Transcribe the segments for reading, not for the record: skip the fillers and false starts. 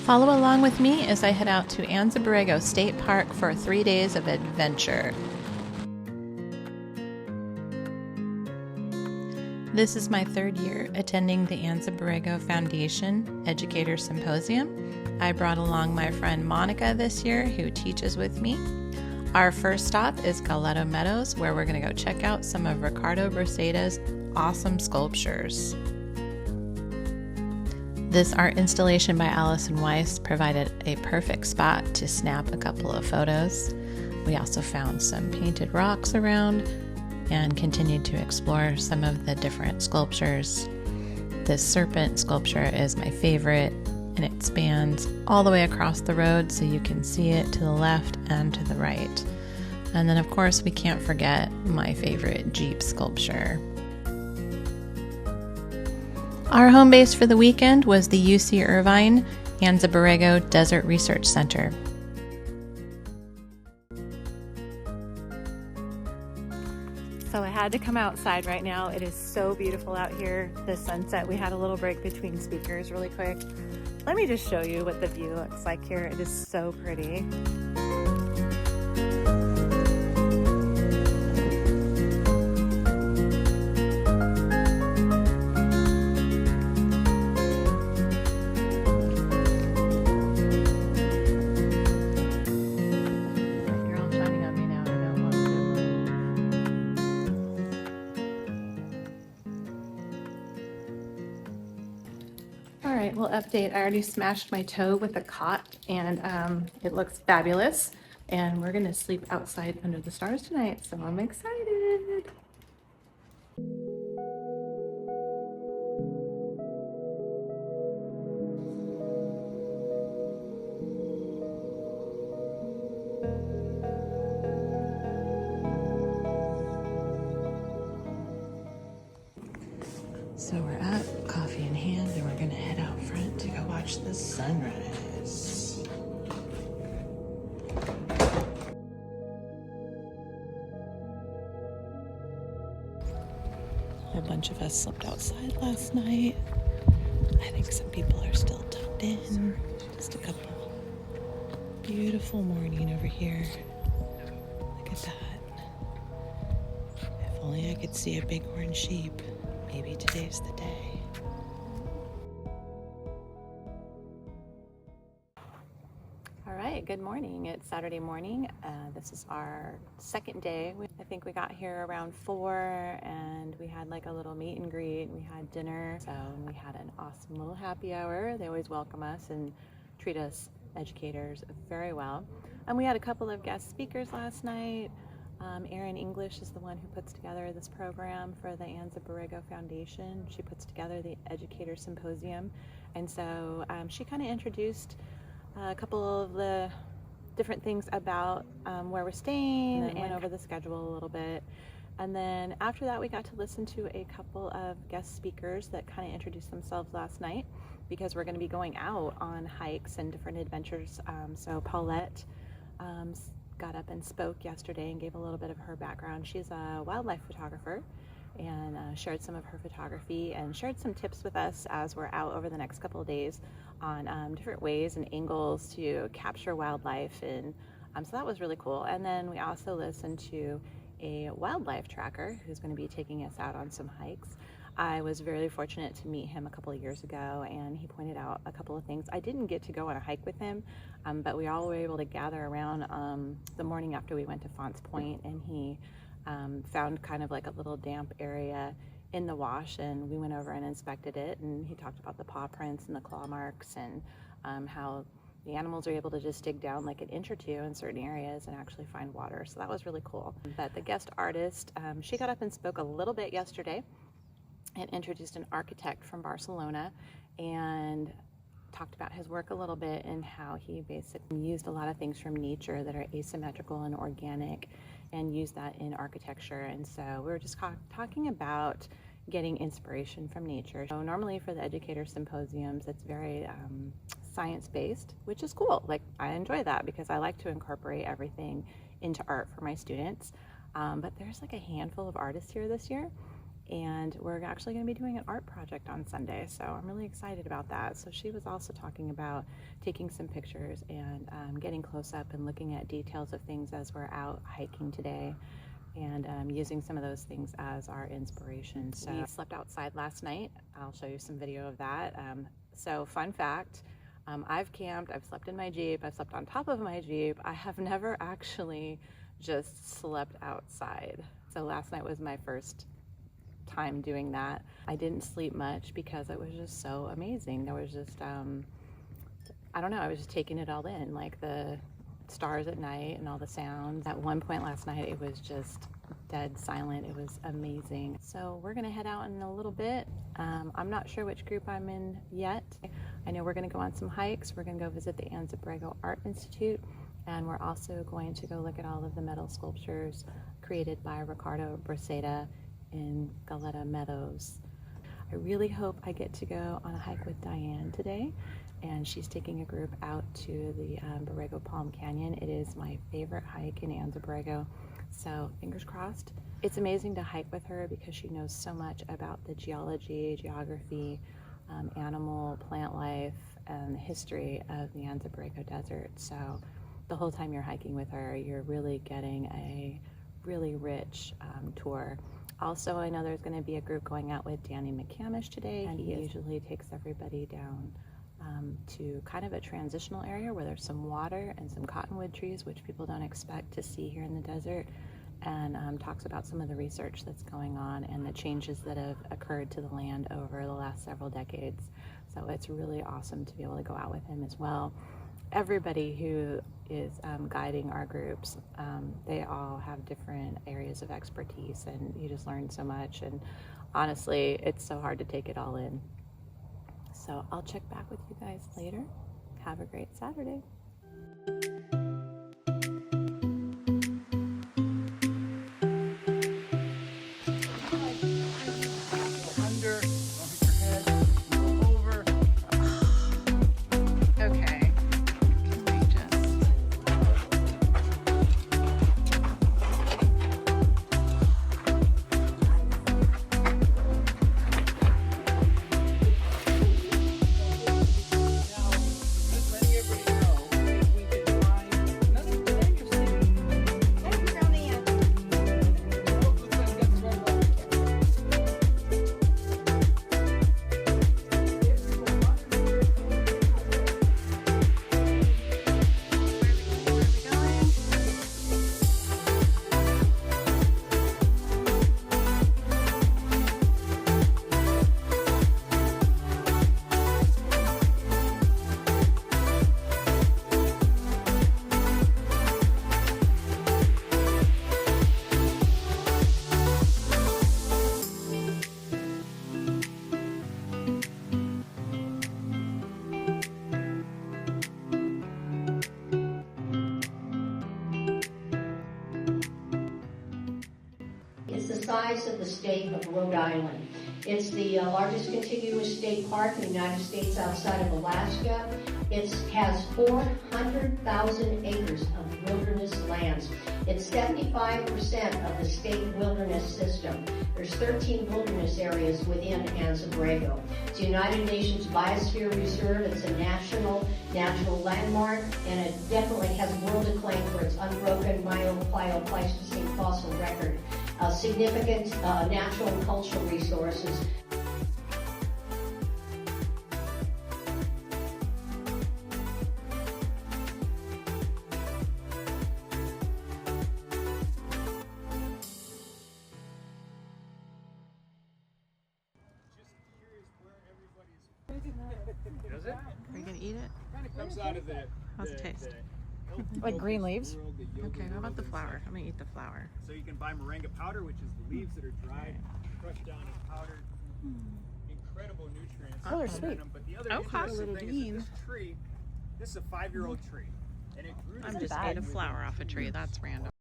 Follow along with me as I head out to Anza-Borrego State Park for 3 days of adventure. This is my third year attending the Anza-Borrego Foundation Educator Symposium. I brought along my friend Monica this year, who teaches with me. Our first stop is Galeto Meadows, where we're going to go check out some of Ricardo Briseda's awesome sculptures. This art installation by Allison Weiss provided a perfect spot to snap a couple of photos. We also found some painted rocks around and continued to explore some of the different sculptures. This serpent sculpture is my favorite, and it spans all the way across the road so you can see it to the left and to the right. And then of course we can't forget my favorite Jeep sculpture. Our home base for the weekend was the UC Irvine Anza-Borrego Desert Research Center. So I had to come outside right now. It is so beautiful out here, the sunset. We had a little break between speakers really quick. Let me just show you what the view looks like here. It is so pretty. Alright, well, update. I already smashed my toe with a cot, and it looks fabulous. And we're going to sleep outside under the stars tonight, so I'm excited. So we're up, coffee in hand, and we're gonna head out front to go watch the sunrise. A bunch of us slept outside last night. I think some people are still tucked in. Just a couple. Beautiful morning over here. Look at that. If only I could see a bighorn sheep. Maybe today's the day. All right, good morning. It's Saturday morning. This is our second day. I think we got here around 4 and we had like a little meet and greet. We had dinner. So we had an awesome little happy hour. They always welcome us and treat us educators very well. And we had a couple of guest speakers last night. Erin English is the one who puts together this program for the Anza Borrego Foundation. She puts together the Educator Symposium, and so she kind of introduced a couple of the different things about where we're staying and went over the schedule a little bit. And then after that, we got to listen to a couple of guest speakers that kind of introduced themselves last night, because we're going to be going out on hikes and different adventures. So Paulette got up and spoke yesterday and gave a little bit of her background. She's a wildlife photographer and shared some of her photography and shared some tips with us as we're out over the next couple of days on different ways and angles to capture wildlife, and so that was really cool. And then we also listened to a wildlife tracker who's going to be taking us out on some hikes. I was very fortunate to meet him a couple of years ago, and he pointed out a couple of things. I didn't get to go on a hike with him, but we all were able to gather around the morning after we went to Fonts Point, and he found kind of like a little damp area in the wash, and we went over and inspected it, and he talked about the paw prints and the claw marks and how the animals are able to just dig down like an inch or two in certain areas and actually find water. So that was really cool. But the guest artist, she got up and spoke a little bit yesterday and introduced an architect from Barcelona and talked about his work a little bit and how he basically used a lot of things from nature that are asymmetrical and organic and used that in architecture. And so we were just talking about getting inspiration from nature. So normally for the Educator Symposiums, it's very science-based, which is cool. Like, I enjoy that because I like to incorporate everything into art for my students. But there's like a handful of artists here this year, And we're actually going to be doing an art project on Sunday, so I'm really excited about that. So she was also talking about taking some pictures and getting close up and looking at details of things as we're out hiking today, and using some of those things as our inspiration. So we slept outside last night. I'll show you some video of that. So fun fact, I've camped, I've slept in my Jeep, I've slept on top of my Jeep. I have never actually just slept outside. So last night was my first time doing that. I didn't sleep much because it was just so amazing. There was just, I don't know, I was just taking it all in, like the stars at night and all the sounds. At one point last night, it was just dead silent. It was amazing. So we're gonna head out in a little bit. I'm not sure which group I'm in yet. I know we're gonna go on some hikes. We're gonna go visit the Anza-Borrego Art Institute, and we're also going to go look at all of the metal sculptures created by Ricardo Braceda in Galeta Meadows. I really hope I get to go on a hike with Diane today, and she's taking a group out to the Borrego Palm Canyon. It is my favorite hike in Anza-Borrego, so fingers crossed. It's amazing to hike with her because she knows so much about the geology, geography, animal, plant life, and history of the Anza-Borrego Desert. So the whole time you're hiking with her, you're really getting a really rich tour. Also, I know there's going to be a group going out with Danny McCamish today, and he usually takes everybody down to kind of a transitional area where there's some water and some cottonwood trees, which people don't expect to see here in the desert, and talks about some of the research that's going on and the changes that have occurred to the land over the last several decades. So it's really awesome to be able to go out with him as well. Everybody who is guiding our groups, they all have different areas of expertise, and you just learn so much, and honestly it's so hard to take it all in. So I'll check back with you guys later. Have a great Saturday. Size of the state of Rhode Island. It's the largest contiguous state park in the United States outside of Alaska. It has 400,000 acres of wilderness lands. It's 75% of the state wilderness system. There's 13 wilderness areas within Anza Borrego. It's a United Nations Biosphere Reserve. It's a national natural landmark, and it definitely has world acclaim for its unbroken Pleistocene fossil record. Significant natural and cultural resources. Does it? Are you gonna eat it? Kind of comes out of the. How's it taste? Like green leaves? Okay, how about the flower? I'm gonna eat the flower. So you can buy moringa powder, which is the leaves that are dried, crushed down and powdered. Incredible nutrients. Oh, they're sweet. But the other Oh, interesting thing bean. is that this tree, this is a 5-year-old tree, and it grew. I'm just ate a flower off a tree. That's random.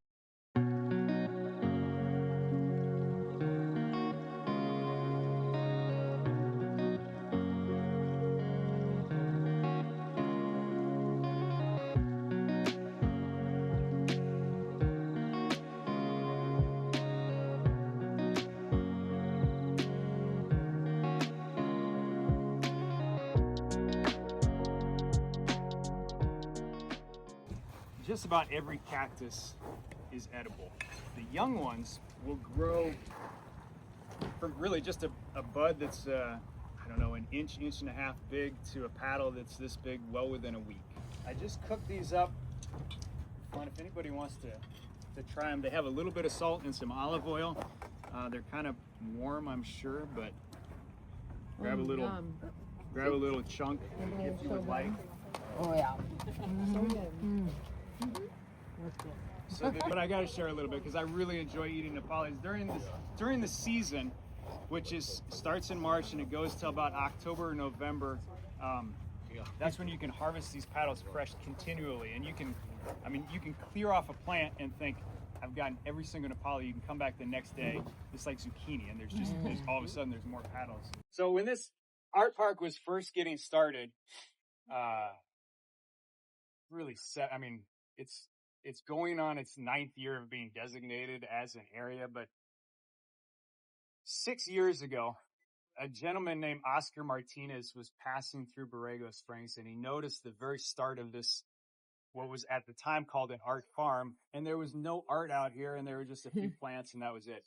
just about every cactus is edible. The young ones will grow from really just a bud that's, I don't know, an inch and a half big to a paddle that's this big well within a week. I just cooked these up. Fun if anybody wants to try them. They have a little bit of salt and some olive oil. They're kind of warm, I'm sure, but grab a little chunk if you would like. Oh yeah. But I got to share a little bit because I really enjoy eating Nepalis during the season, which starts in March and it goes till about October or November. That's when you can harvest these paddles fresh continually, and you can clear off a plant and think, I've gotten every single Nepali. You can come back the next day, it's like zucchini, and there's all of a sudden there's more paddles. So when this art park was first getting started, it's going on its 9th year of being designated as an area, but 6 years ago, a gentleman named Oscar Martinez was passing through Borrego Springs, and he noticed the very start of this, what was at the time called an art farm, and there was no art out here, and there were just a few plants, and that was it.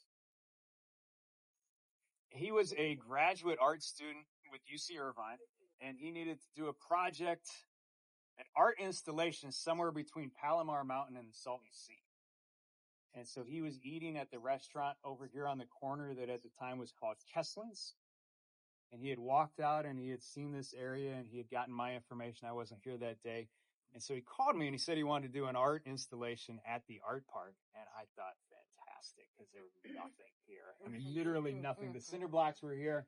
He was a graduate art student with UC Irvine, and he needed to do a project, an art installation somewhere between Palomar Mountain and the Salton Sea. And so he was eating at the restaurant over here on the corner that at the time was called Kesslin's. And he had walked out and he had seen this area and he had gotten my information. I wasn't here that day. And so he called me and he said he wanted to do an art installation at the art park. And I thought, fantastic, because there was nothing here. I mean, literally nothing. The cinder blocks were here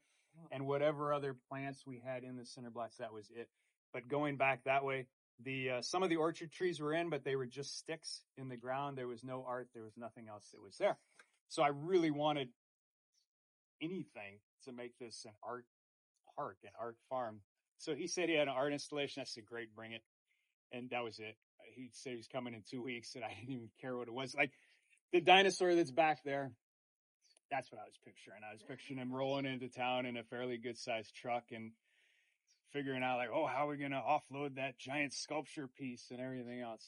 and whatever other plants we had in the cinder blocks, that was it. But going back that way, some of the orchard trees were in, but they were just sticks in the ground. There was no art. There was nothing else that was there. So I really wanted anything to make this an art park, an art farm. So he said he had an art installation. I said, great, bring it. And that was it. He said he was coming in 2 weeks, and I didn't even care what it was. Like the dinosaur that's back there, that's what I was picturing. I was picturing him rolling into town in a fairly good-sized truck and figuring out, like, oh, how are we going to offload that giant sculpture piece and everything else?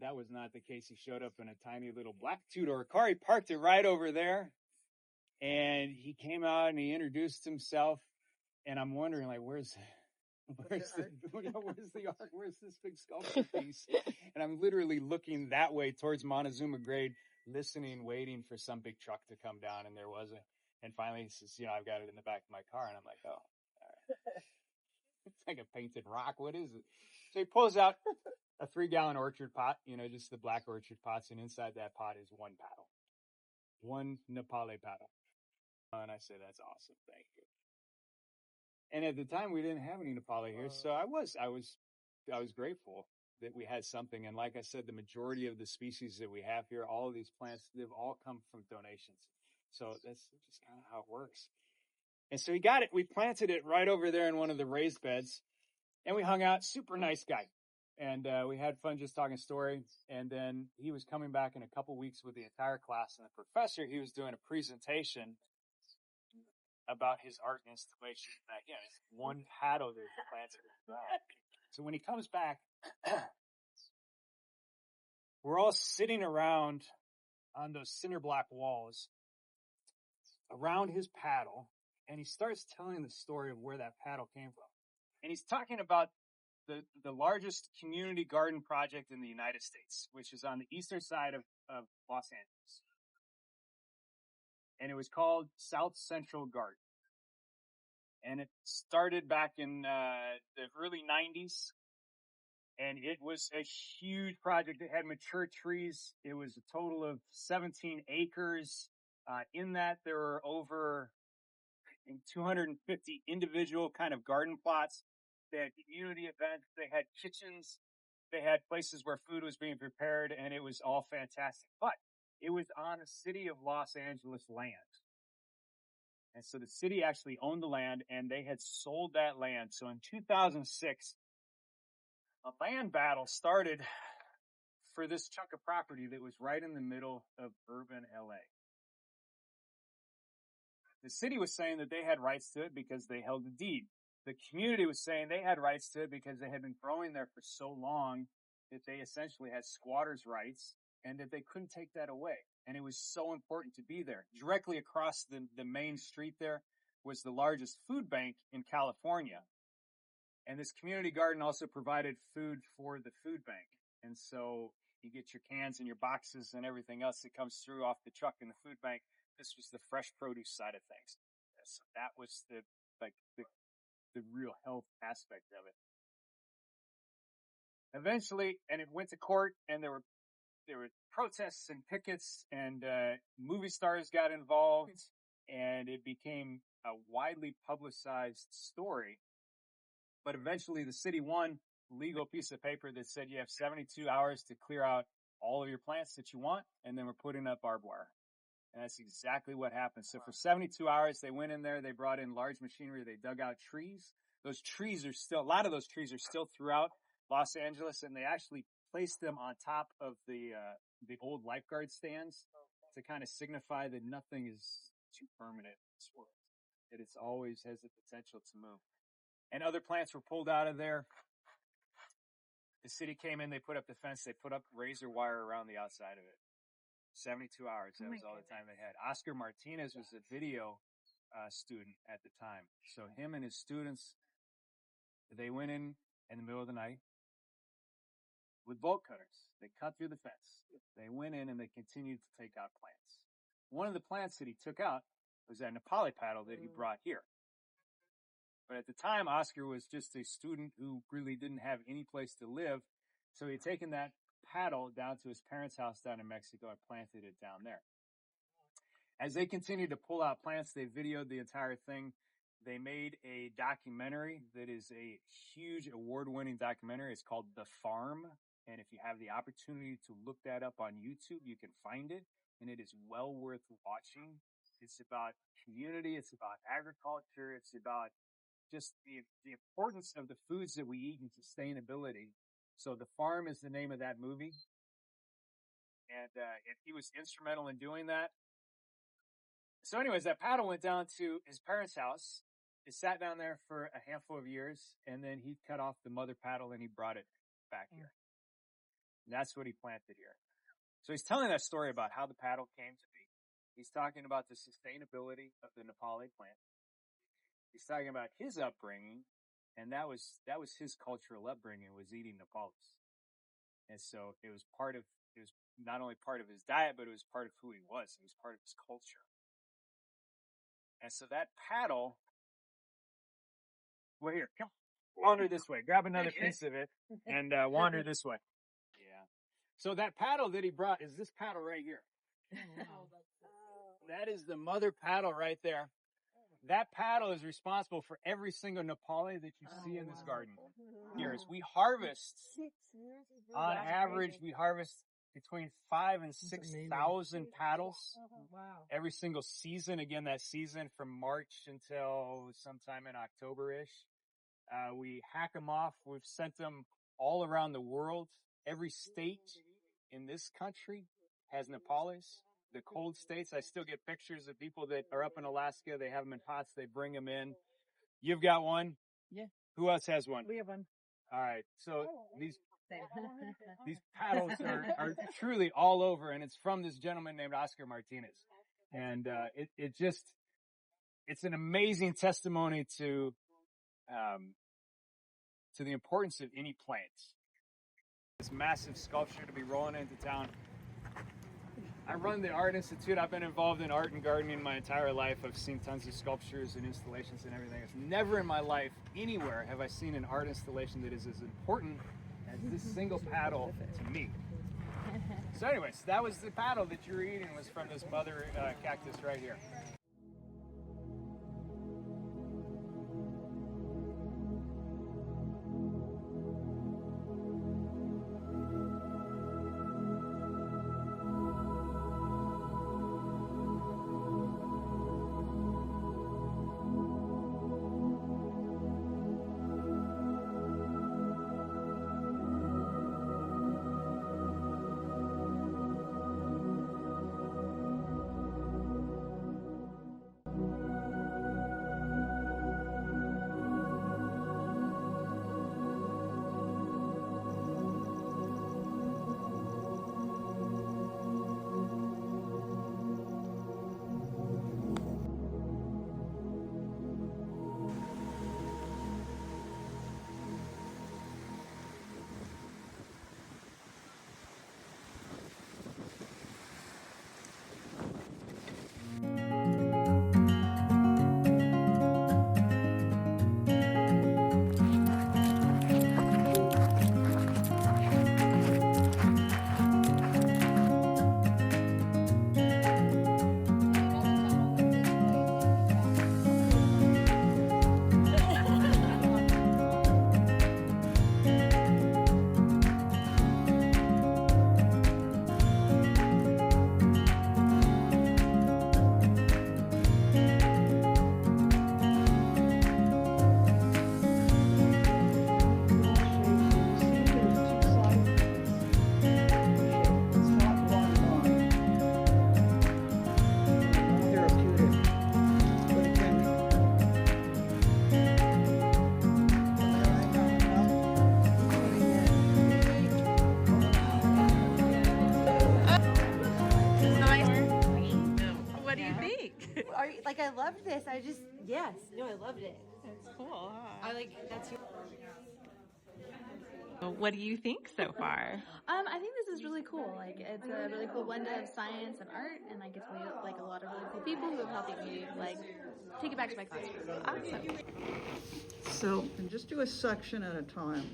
That was not the case. He showed up in a tiny little black two-door car. He parked it right over there. And he came out and he introduced himself, and I'm wondering, like, where's the art? Where's this big sculpture piece? And I'm literally looking that way towards Montezuma Grade, listening, waiting for some big truck to come down, and there wasn't. And finally he says, I've got it in the back of my car, and I'm like, oh, all right. It's like a painted rock. What is it? So he pulls out a 3-gallon orchard pot, just the black orchard pots, and inside that pot is one paddle, one Nepali paddle. And I said, that's awesome. Thank you. And at the time we didn't have any Nepali here. So I was grateful that we had something. And like I said, the majority of the species that we have here, all of these plants, they've all come from donations. So that's just kind of how it works. And so he got it. We planted it right over there in one of the raised beds and we hung out. Super nice guy. And we had fun just talking story. And then he was coming back in a couple weeks with the entire class. And the professor, he was doing a presentation about his art installation. Again, it's one paddle that he planted. So when he comes back, we're all sitting around on those cinder block walls around his paddle, and he starts telling the story of where that paddle came from. And he's talking about the largest community garden project in the United States, which is on the eastern side of Los Angeles. And it was called South Central Garden. And it started back in the early 90s. And it was a huge project. It had mature trees. It was a total of 17 acres. In that, there were over 250 individual kind of garden plots. They had community events. They had kitchens. They had places where food was being prepared, and it was all fantastic. But it was on a city of Los Angeles land. And so the city actually owned the land, and they had sold that land. So in 2006, a land battle started for this chunk of property that was right in the middle of urban LA. The city was saying that they had rights to it because they held the deed. The community was saying they had rights to it because they had been growing there for so long that they essentially had squatters' rights and that they couldn't take that away. And it was so important to be there. Directly across the main street there was the largest food bank in California. And this community garden also provided food for the food bank. And so you get your cans and your boxes and everything else that comes through off the truck in the food bank. This was the fresh produce side of things. So that was the real health aspect of it. Eventually, and it went to court, and there were protests and pickets, and movie stars got involved, and it became a widely publicized story. But eventually, the city won a legal piece of paper that said you have 72 hours to clear out all of your plants that you want, and then we're putting up barbed wire. And that's exactly what happened. So for 72 hours, they went in there, they brought in large machinery, they dug out trees. Those trees are still, a lot of those trees are still throughout Los Angeles, and they actually placed them on top of the old lifeguard stands to kind of signify that nothing is too permanent in this world. That it always has the potential to move. And other plants were pulled out of there. The city came in, they put up the fence, they put up razor wire around the outside of it. 72 hours, that was all the time they had. Oscar Martinez was a video student at the time. So him and his students, they went in the middle of the night with bolt cutters. They cut through the fence. They went in and they continued to take out plants. One of the plants that he took out was that Nepali paddle that he brought here. But at the time, Oscar was just a student who really didn't have any place to live. So he had taken that paddle down to his parents' house down in Mexico and planted it down there. As they continued to pull out plants, they videoed the entire thing. They made a documentary that is a huge award-winning documentary. It's called The Farm. And if you have the opportunity to look that up on YouTube, you can find it. And it is well worth watching. It's about community. It's about agriculture. It's about just the importance of the foods that we eat and sustainability. So The Farm is the name of that movie. And he was instrumental in doing that. So anyways, that paddle went down to his parents' house. It sat down there for a handful of years, and then he cut off the mother paddle and he brought it back here. And that's what he planted here. So he's telling that story about how the paddle came to be. He's talking about the sustainability of the Nepali plant. He's talking about his upbringing, and that was his cultural upbringing, was eating Nepalis. And so it was not only part of his diet, but it was part of who he was. It was part of his culture. And so that paddle, well, here, come, wander this way. Grab another piece of it and wander this way. Yeah. So that paddle that he brought is this paddle right here. That is the mother paddle right there. That paddle is responsible for every single Nepali that you see in this garden. Years. We harvest, on average, we harvest between 5,000 and 6,000 paddles every single season. Again, that season from March until sometime in October-ish. We hack them off. We've sent them all around the world. Every state in this country has Nepalis. The cold states, I still get pictures of people that are up in Alaska. They have them in pots. They bring them in. You've got one? Yeah. Who else has one? We have one. All right. So these paddles are truly all over, and it's from this gentleman named Oscar Martinez. And it's an amazing testimony to the importance of any plants. This massive sculpture to be rolling into town. I run the Art Institute. I've been involved in art and gardening my entire life. I've seen tons of sculptures and installations and everything. It's never in my life, anywhere, have I seen an art installation that is as important as this single paddle to me. So anyways, that was the paddle that you're eating, was from this mother cactus right here. loved this. I loved it. It's cool, huh? I like, that's your... What do you think so far? I think this is really cool. Like, it's a really cool blend of science and art, and I get to meet like a lot of really cool people who have helped me like take it back to my classroom. Awesome. So, and just do a section at a time.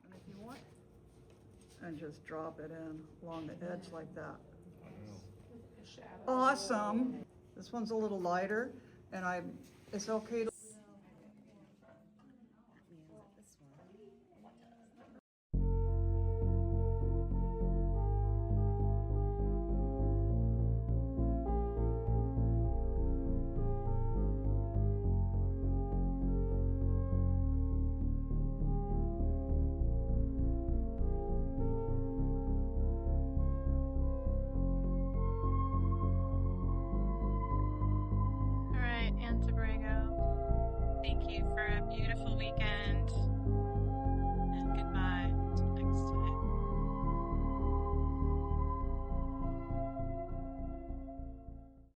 And if you want, and just drop it in along the edge like that. Awesome. This one's a little lighter, and it's okay to... All right, Anza Borrego. Thank you for a beautiful weekend.